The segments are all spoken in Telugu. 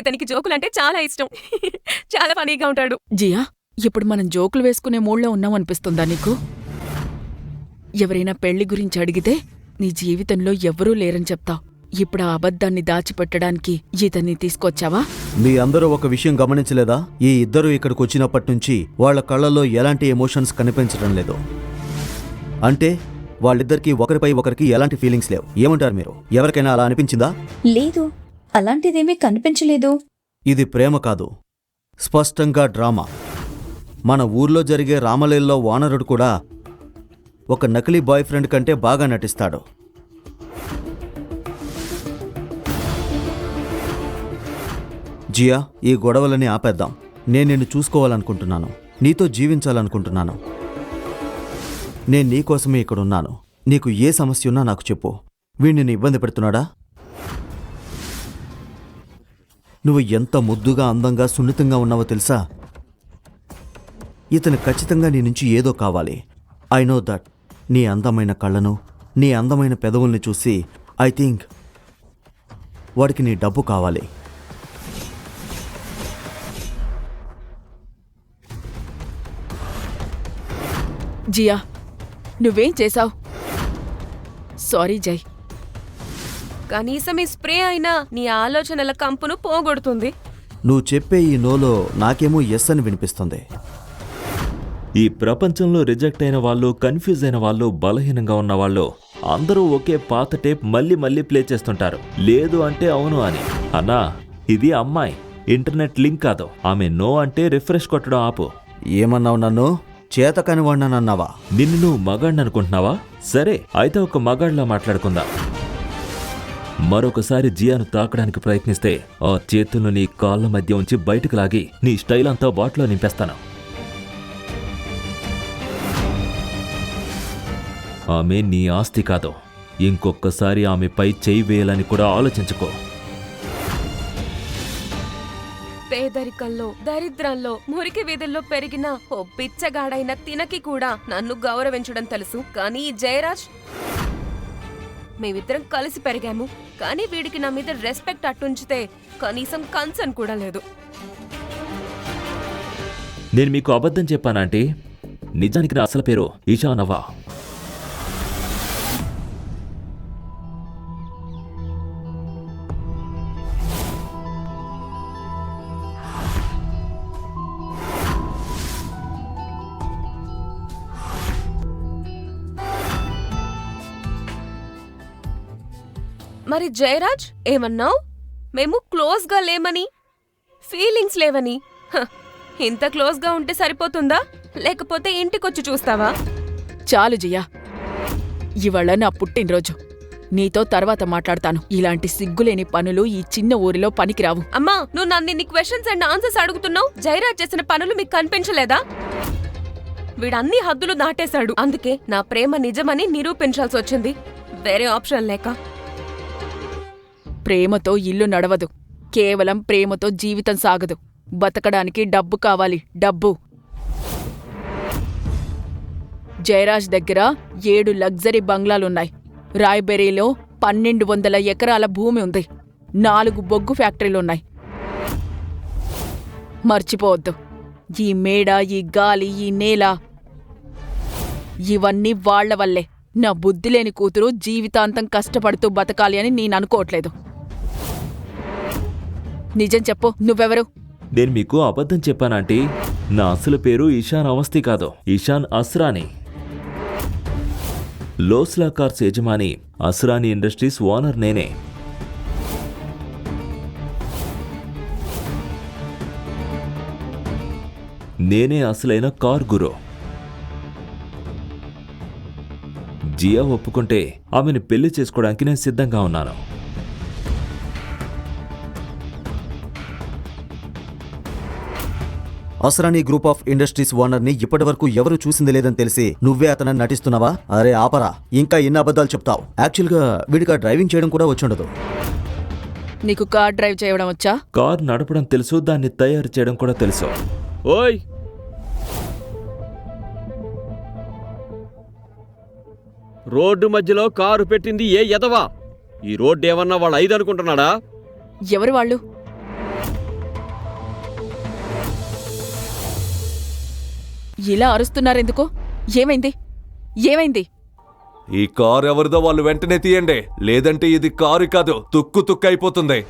ఇతనికి జోకులంటే చాలా ఇష్టం. చాలా ఫనీగా ఉంటాడు. జియా, ఇప్పుడు మనం జోకులు వేసుకునే మూడ్లో ఉన్నామనిపిస్తుందా నీకు? ఎవరైనా పెళ్లి గురించి అడిగితే నీ జీవితంలో ఎవరూ లేరని చెప్తావు. ఇప్పుడు ఆ అబద్ధాన్ని దాచిపెట్టడానికి ఇతన్ని తీసుకొచ్చావా? మీ అందరూ ఒక విషయం గమనించలేదా? ఈ ఇద్దరు ఇక్కడికి వచ్చినప్పటినుంచి వాళ్ల కళ్ళల్లో ఎలాంటి ఎమోషన్స్ కనిపించడం లేదు. అంటే వాళ్ళిద్దరికీ ఒకరిపై ఒకరికి ఎలాంటి ఫీలింగ్స్ లేవు. ఏమంటారు మీరు? ఎవరికైనా అలా అనిపించిందా? లేదు, అలాంటిదేమీ కనిపించలేదు. ఇది ప్రేమ కాదు, స్పష్టంగా డ్రామా. మన ఊర్లో జరిగే రామలీలలో వానరుడు కూడా ఒక నకిలీ బాయ్ ఫ్రెండ్ కంటే బాగా నటిస్తాడు. జియా, ఈ గొడవలని ఆపేద్దాం. నేను నిన్ను చూసుకోవాలనుకుంటున్నాను, నీతో జీవించాలనుకుంటున్నాను. నేను నీకోసమే ఇక్కడున్నాను. నీకు ఏ సమస్య ఉన్నా నాకు చెప్పు. వీణ్ణి నిన్ను ఇబ్బంది పెడుతున్నాడా? నువ్వు ఎంత ముద్దుగా, అందంగా, సున్నితంగా ఉన్నావో తెలుసా? ఇతను ఖచ్చితంగా నీ నుంచి ఏదో కావాలి. I know that. నీ అందమైన కళ్ళను, నీ అందమైన పెదవుల్ని చూసి ఐ థింక్ వాడికి నీ డబ్బు కావాలి. జియా, నువ్వేం చేశావు? సారీ జై. కనీసం ఈ స్ప్రే అయినా నీ ఆలోచనల కంపును పోగొడుతుంది. నువ్వు చెప్పే ఈ నోలో నాకేమో ఎస్ అని వినిపిస్తుంది. ఈ ప్రపంచంలో రిజెక్ట్ అయిన వాళ్ళు, కన్ఫ్యూజ్ అయిన వాళ్ళు, బలహీనంగా ఉన్న వాళ్ళు అందరూ ఒకే పాత టేప్ మళ్ళీ మళ్ళీ ప్లే చేస్తుంటారు. లేదు అంటే అవును అని. అన్నా, ఇది అమ్మాయి, ఇంటర్నెట్ లింక్ కాదు. ఆమె నో అంటే రిఫ్రెష్ కొట్టడం ఆపు. ఏమన్నావు? నన్ను చేతకాని వాడినన్నావా? నిన్ను నువ్వు మగాడిని అనుకుంటున్నావా? సరే, అయితే ఒక మగాడిలా మాట్లాడుకుందాం. మరొకసారి జియాను తాకడానికి ప్రయత్నిస్తే ఆ చేతులను నీ కాళ్ళ మధ్య ఉంచి బయటకు లాగి నీ స్టైల్ అంతా బాటిలో నింపేస్తాను. ఆమె నీ ఆస్తి కాదు. ఇంకొక్కసారి ఆమెపై చేయి వేయాలని కూడా ఆలోచించుకో. పేదరికంలో, దరిద్రంలో, మురికి వీధుల్లో పెరిగిన ఓ పిచ్చగాడైన తినకి కూడా నన్ను గౌరవించడం తెలుసు. కానీ ఈ జయరాజ్, మేమిద్దరం కలిసి పెరిగాము, కానీ వీడికి నా మీద రెస్పెక్ట్ అట్టుంచితే కనీసం కన్సర్న్ కూడా లేదు. నేను మీకు అబద్ధం చెప్పానంటే నిజానికి నా అసలు పేరు ఇషానవా. మరి జయరాజ్, ఏమన్నావు? మేము క్లోజ్గా లేమని, ఫీలింగ్స్ లేవని. ఇంత క్లోజ్గా ఉంటే సరిపోతుందా, లేకపోతే ఇంటికొచ్చి చూస్తావా? చాలు జియా, ఇవాళ నా పుట్టినరోజు. నీతో తర్వాత మాట్లాడతాను. ఇలాంటి సిగ్గులేని పనులు ఈ చిన్న ఊరిలో పనికిరావు. అమ్మా, నువ్వు నన్ను ఇన్ని క్వశ్చన్స్ అండ్ ఆన్సర్స్ అడుగుతున్నావు. జయరాజ్ చేసిన పనులు మీకు కనిపించలేదా? వీడన్ని హద్దులు దాటేశాడు. అందుకే నా ప్రేమ నిజమని నిరూపించాల్సి వచ్చింది, వేరే ఆప్షన్ లేక. ప్రేమతో ఇల్లు నడవదు, కేవలం ప్రేమతో జీవితం సాగదు. బతకడానికి డబ్బు కావాలి, డబ్బు. జయరాజ్ దగ్గర 7 లగ్జరీ బంగ్లాలున్నాయి. రాయ్బెరీలో 1200 ఎకరాల భూమి ఉంది. 4 బొగ్గు ఫ్యాక్టరీలున్నాయి. మర్చిపోవద్దు, ఈ మేడ, ఈ గాలి, ఈ నేల ఇవన్నీ వాళ్ల వల్లే. నా బుద్ధిలేని కూతురు జీవితాంతం కష్టపడుతూ బతకాలి అని నేననుకోవట్లేదు. నిజం చెప్పు, నువ్వెవరు? నేను మీకు అబద్ధం చెప్పానంటే నా అసలు పేరు ఇషాన్ అవస్థి కాదు, ఇషాన్ అస్రానీ. లోస్లా కార్స్ యజమాని, అస్రానీ ఇండస్ట్రీస్ ఓనర్ నేనే. నేనే అసలైన కార్ గురు. జియా ఒప్పుకుంటే ఆమెను పెళ్లి చేసుకోవడానికి నేను సిద్ధంగా ఉన్నాను. అస్రానీ గ్రూప్ ఆఫ్ ఇండస్ట్రీస్ ఓనర్ని ఇప్పటివరకు ఎవరు చూసింది లేదని తెలిసి నువ్వే అతనని నటిస్తున్నావా? అరే ఆపరా, ఇంకా ఎన్ని అబద్ధాలు చెప్తావు? యాక్చువల్గా వీడికి డ్రైవింగ్ చేయడం కూడా వచ్చుండదు. నీకు కార్ డ్రైవ్ చేయడం వచ్చా? కార్ నడపడం తెలుసు, దాన్ని తయారు చేయడం కూడా తెలుసు. ఓయ్, రోడ్డు మధ్యలో కారు పెట్టింది ఏ ఎదవా? ఈ రోడ్డు ఏమన్నా వాళ్ళు 5 అనుకుంటున్నాడా? ఎవరు వాళ్ళు? ఇలా అరుస్తున్నారెందుకు? ఏమైంది? ఏమైంది? ఈ కారు ఎవరిదో వాళ్ళు వెంటనే తీయండి, లేదంటే ఇది కారు కాదు, తుక్కు తుక్కు అయిపోతుంది.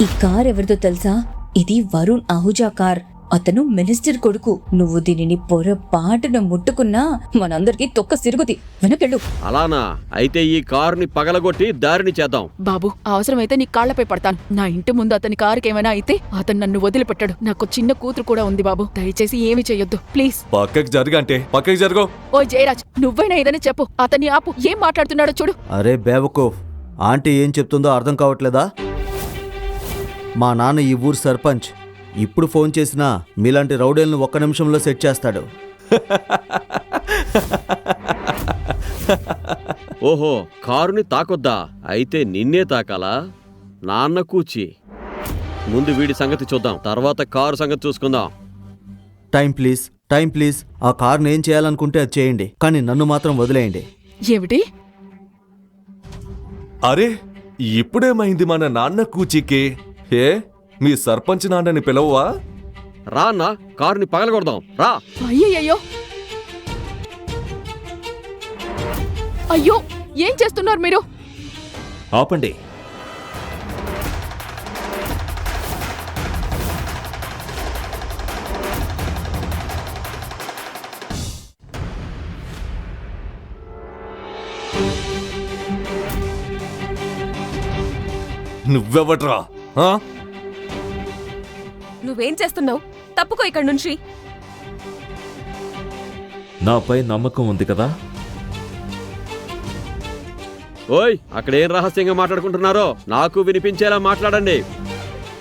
ఈ కార్ ఎవరిదో తెలుసా? ఇది వరుణ్ అహూజా కార్. అతను మినిస్టర్ కొడుకు. నువ్వు దీనిని పొరపాటున ముట్టుకున్నా మనందరికీ తొక్క సిరుగుది. వెనకెళ్ళు. అలానా? అయితే ఈ కారుని పగలగొట్టి దారిని చేద్దాం. బాబు, అవసరమైతే నీ కాళ్లపై పడతాను. నా ఇంటి ముందు అతని కారుకేమైనా అయితే అతను నన్ను వదిలిపెట్టాడు. నాకు చిన్న కూతురు కూడా ఉంది బాబు. దయచేసి ఏమీ చెయ్యొద్దు ప్లీజ్. పక్కకి జరగంటే పక్కకి జరగవు. ఓ జయరాజ్, నువ్వైనా ఏదైనా చెప్పు. అతన్ని ఆపు. ఏం మాట్లాడుతున్నాడో చూడు. అరే బేవకూఫ్, ఆంటీ ఏం చెప్తుందో అర్థం కావట్లేదా? మా నాన్న ఈ ఊరు సర్పంచ్. ఇప్పుడు ఫోన్ చేసినా మీలాంటి రౌడీలను ఒక్క నిమిషంలో సెట్ చేస్తాడు. ఓహో, కారుని తాకొద్దా? అయితే నిన్నే తాకాలా? నాన్న కూచి. ముందు వీడి సంగతి చూద్దాం, తర్వాత కారు సంగతి చూసుకుందాం. Time please. ఆ కార్ని ఏం చేయాలనుకుంటే అది చేయండి, కానీ నన్ను మాత్రం వదిలేయండి. ఏమిటి? అరే, ఇప్పుడేమైంది మన నాన్న కూచికి? హే, మీ సర్పంచ్ నాన్నని పిలవవా? రా అన్న, కారుని పగలగొడదాం రా. అయ్యయ్యో, అయ్యో, ఏం చేస్తున్నారు మీరు? ఆపండి. నువ్వెవట్రా? ఆ? నువ్వేం చేస్తున్నావు? తప్పుకో ఇక్కడి నుంచి. నాపై నమ్మకం ఉంది కదా? ఓయ్, అక్కడేం రహస్యంగా మాట్లాడుకుంటున్నారో నాకు వినిపించేలా మాట్లాడండి.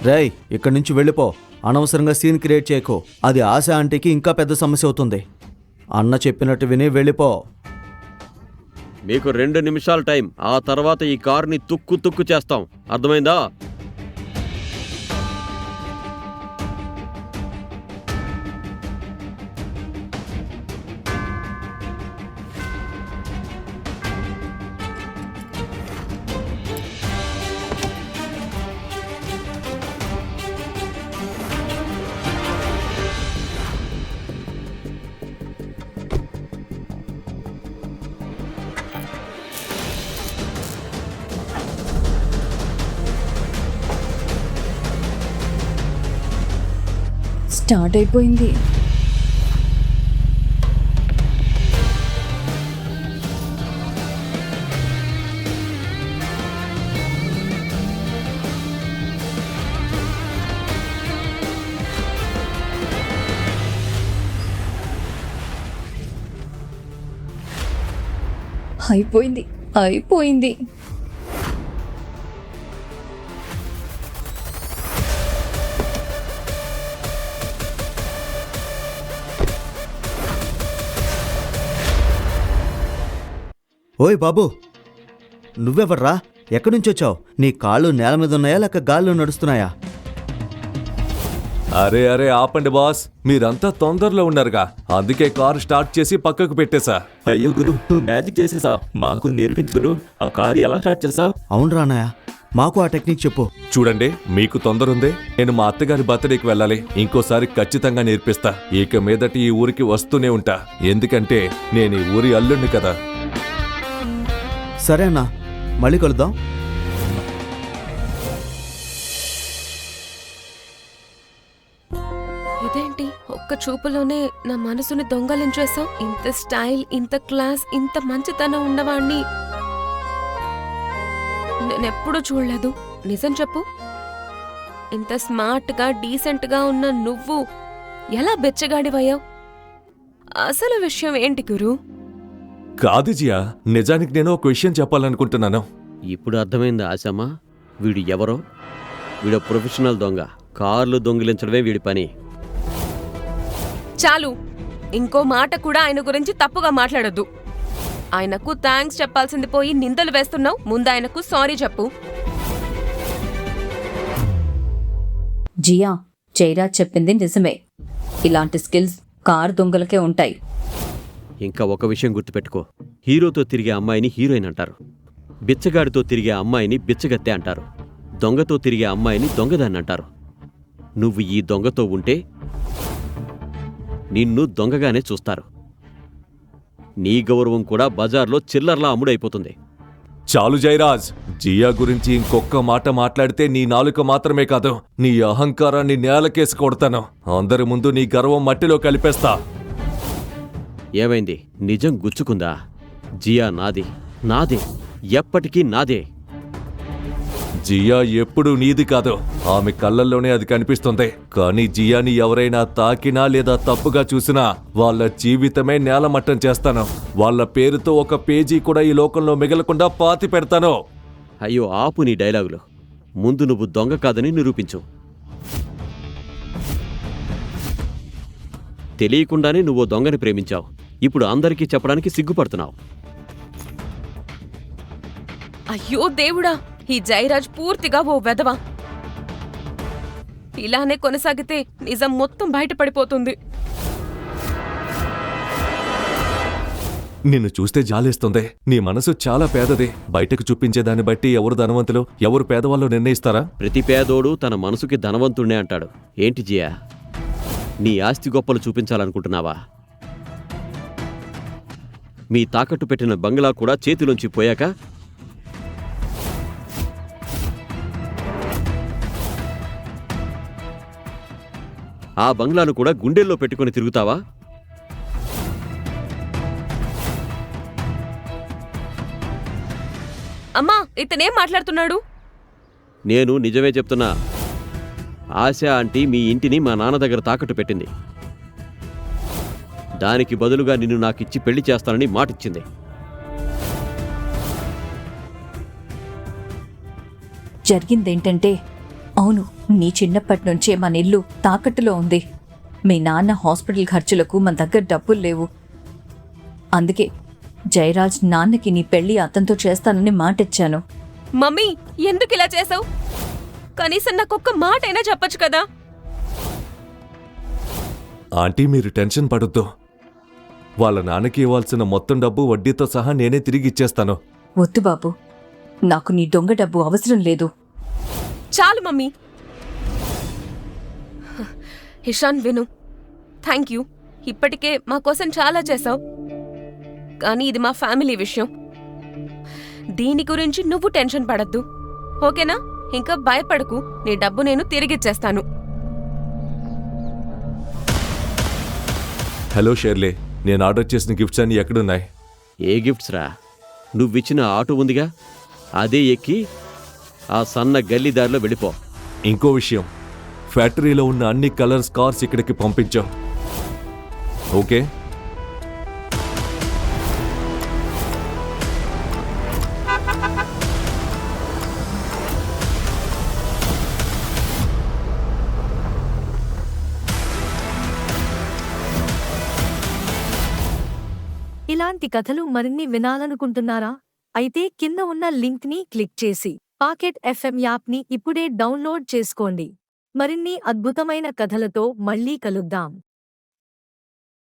రేయ్, ఇక్కడి నుంచి వెళ్ళిపో. అనవసరంగా సీన్ క్రియేట్ చేయకు. అది ఆశ ఆంటీకి ఇంకా పెద్ద సమస్య అవుతుంది. అన్న చెప్పినట్టు విని వెళ్ళిపో. మీకు 2 నిమిషాల టైం. ఆ తర్వాత ఈ కారుని తుక్కు తుక్కు చేస్తాం. అర్థమైందా? స్టార్ట్ అయిపోయింది. అయిపోయింది. ఓయ్ బాబు, నువ్వెవర్రా? ఎక్కడి నుంచి వచ్చావు? నీ కాళ్ళు నేల మీద ఉన్నాయా లేక గాల్లో నడుస్తున్నాయా? అరే అరే ఆపండి బాస్, మీరంతా తొందరలో ఉన్నారుగా, అందుకే కారు స్టార్ట్ చేసి పక్కకు పెట్టేశా. అయ్యో గురు, నువ్వు మ్యాజిక్ చేసేసా. మాకు నేర్పించు గురు, ఆ కారు ఎలా స్టార్ట్ చేసావు? అవునరా అన్నయ్య, మాకు ఆ టెక్నిక్ చెప్పు. చూడండి, మీకు తొందర ఉంది. నేను మా అత్తగారి బర్త్డేకి వెళ్ళాలి. ఇంకోసారి ఖచ్చితంగా నేర్పిస్తా. ఇక మీదటి ఈ ఊరికి వస్తూనే ఉంటా, ఎందుకంటే నేను ఈ ఊరి అల్లుణ్ణి కదా. సరే అన్నా, మళ్ళీ కలుద్దాం. ఇదేంటి, ఒక్క చూపులోనే నా మనసుని దొంగలించేసావు? ఇంత స్టైల్, ఇంత క్లాస్, ఇంత మంచితనం ఉన్నవాణ్ణి నేనెప్పుడూ చూడలేదు. నిజం చెప్పు, ఇంత స్మార్ట్గా డీసెంట్గా ఉన్న నువ్వు ఎలా బెచ్చగాడివయ్యావు? అసలు విషయం ఏంటి గురు? కాదు జియా, నిజానికి నేను ఒక విషయం చెప్పాలనుకుంటున్నాను. ఇప్పుడు అర్థమైందా ఆశమ్మా? వీడు ఎవరో? వీడు ప్రొఫెషనల్ దొంగ. కార్లు దొంగిలించడమే వీడి పని. చాలు, ఇంకో మాట కూడా ఆయన గురించి తప్పుగా మాట్లాడొద్దు. ఆయనకు థ్యాంక్స్ చెప్పాల్సింది పోయి నిందలు వేస్తున్నావు. ముందు ఆయనకు సారీ చెప్పు. జియా, జయరాజ్ చెప్పింది నిజమే. ఇలాంటి స్కిల్స్ కార్ దొంగలకే ఉంటాయి. ఇంకా ఒక విషయం గుర్తుపెట్టుకో, హీరోతో తిరిగే అమ్మాయిని హీరోయిన్ అంటారు, బిచ్చగాడితో తిరిగే అమ్మాయిని బిచ్చగత్తె అంటారు, దొంగతో తిరిగే అమ్మాయిని దొంగదాన్ని అంటారు. నువ్వు ఈ దొంగతో ఉంటే నిన్ను దొంగగానే చూస్తారు. నీ గౌరవం కూడా బజార్లో చిల్లర్లా అమ్ముడైపోతుంది. చాలు జయరాజ్, జియా గురించి ఇంకొక్క మాట మాట్లాడితే నీ నాలుక మాత్రమే కాదు, నీ అహంకారాన్ని నేలకేసి కొడతాను. అందరి ముందు నీ గర్వం మట్టిలో కలిపేస్తా. ఏమైంది? నిజం గుచ్చుకుందా? జియా నాది, నాదే, ఎప్పటికీ నాదే. జియా ఎప్పుడూ నీది కాదు, ఆమె కళ్ళల్లోనే అది కనిపిస్తుంది. కానీ జియాని ఎవరైనా తాకినా లేదా తప్పుగా చూసినా వాళ్ళ జీవితమే నేలమట్టం చేస్తాను. వాళ్ళ పేరుతో ఒక పేజీ కూడా ఈ లోకంలో మిగలకుండా పాతి పెడతాను. అయ్యో ఆపు నీ డైలాగులు. ముందు నువ్వు దొంగ కాదని నిరూపించు. తెలియకుండానే నువ్వు దొంగని ప్రేమించావు. ఇప్పుడు అందరికీ చెప్పడానికి సిగ్గుపడుతున్నావు. అయ్యో దేవుడా, ఈ జయరాజ్ పూర్తిగా ఓ వెధవ. ఇలానే కొనసాగితే నిజం మొత్తం బయటపడిపోతుంది. నిన్ను చూస్తే జాలేస్తుంది. నీ మనసు చాలా పేదది. బయటకు చూపించేదాన్ని బట్టి ఎవరు ధనవంతులు ఎవరు పేదవాళ్ళు నిర్ణయిస్తారా? ప్రతి పేదోడు తన మనసుకి ధనవంతుణ్ణే అంటాడు. ఏంటి జియా, నీ ఆస్తి గొప్పలు చూపించాలనుకుంటున్నావా? మీ తాకట్టు పెట్టిన బంగ్లా కూడా చేతిలోంచి పోయాక ఆ బంగ్లాను కూడా గుండెల్లో పెట్టుకుని తిరుగుతావా? అమ్మా, ఇతనేం మాట్లాడుతున్నాడు? నేను నిజమే చెప్తున్నా. ఆశ ఆంటీ మీ ఇంటిని మా నాన్న దగ్గర తాకట్టు పెట్టింది. దానికి బదులుగా నిన్ను నాకిచ్చి పెళ్లి చేస్తానని మాటిచ్చింది. జరిగిందేంటంటే, అవును, నీ చిన్నప్పటి నుంచే మన ఇల్లు తాకట్టులో ఉంది. మీ నాన్న హాస్పిటల్ ఖర్చులకు మన దగ్గర డబ్బులు లేవు. అందుకే జయరాజ్ నాన్నకి నీ పెళ్లి అతనితో చేస్తానని మాటిచ్చాను. మమ్మీ, ఎందుకు ఇలా చేసావు? కనీసం నాకొక్క మాట అయినా చెప్పొచ్చు కదా. ఆంటీ, మీరు టెన్షన్ పడొద్దు. వాళ్ళ నాన్నకి ఇవ్వాల్సిన మొత్తం డబ్బు వడ్డీతో సహా నేనే తిరిగి ఇచ్చేస్తాను. వద్దు బాబు, నాకు నీ దొంగ డబ్బు అవసరం లేదు. చాలు మమ్మీ. ఇషాన్, విను. Thank you. ఇప్పటికే మా కోసం చాలా చేసావు. కానీ ఇది మా ఫ్యామిలీ విషయం. దీని గురించి నువ్వు టెన్షన్ పడద్దు, ఓకేనా? ఇంకా భయపడకు. నీ డబ్బు నేను తిరిగిచ్చేస్తాను. హలో షెర్లీ, నేను ఆర్డర్ చేసిన గిఫ్ట్స్ అన్ని ఎక్కడున్నాయి? ఏ గిఫ్ట్స్ రా? నువ్విచ్చిన ఆటో ఉందిగా, అదే ఎక్కి ఆ సన్న గల్లీదారిలో వెళ్ళిపో. ఇంకో విషయం, ఫ్యాక్టరీలో ఉన్న అన్ని కలర్స్ కార్స్ ఇక్కడికి పంపించాం. ఓకే? ఇలాంటి కథలు మరిన్ని వినాలనుకుంటున్నారా? అయితే కింద ఉన్న లింక్ని క్లిక్ చేసి పాకెట్ ఎఫ్ఎం యాప్ని ఇప్పుడే డౌన్లోడ్ చేసుకోండి. మరిన్ని అద్భుతమైన కథలతో మళ్ళీ కలుద్దాం.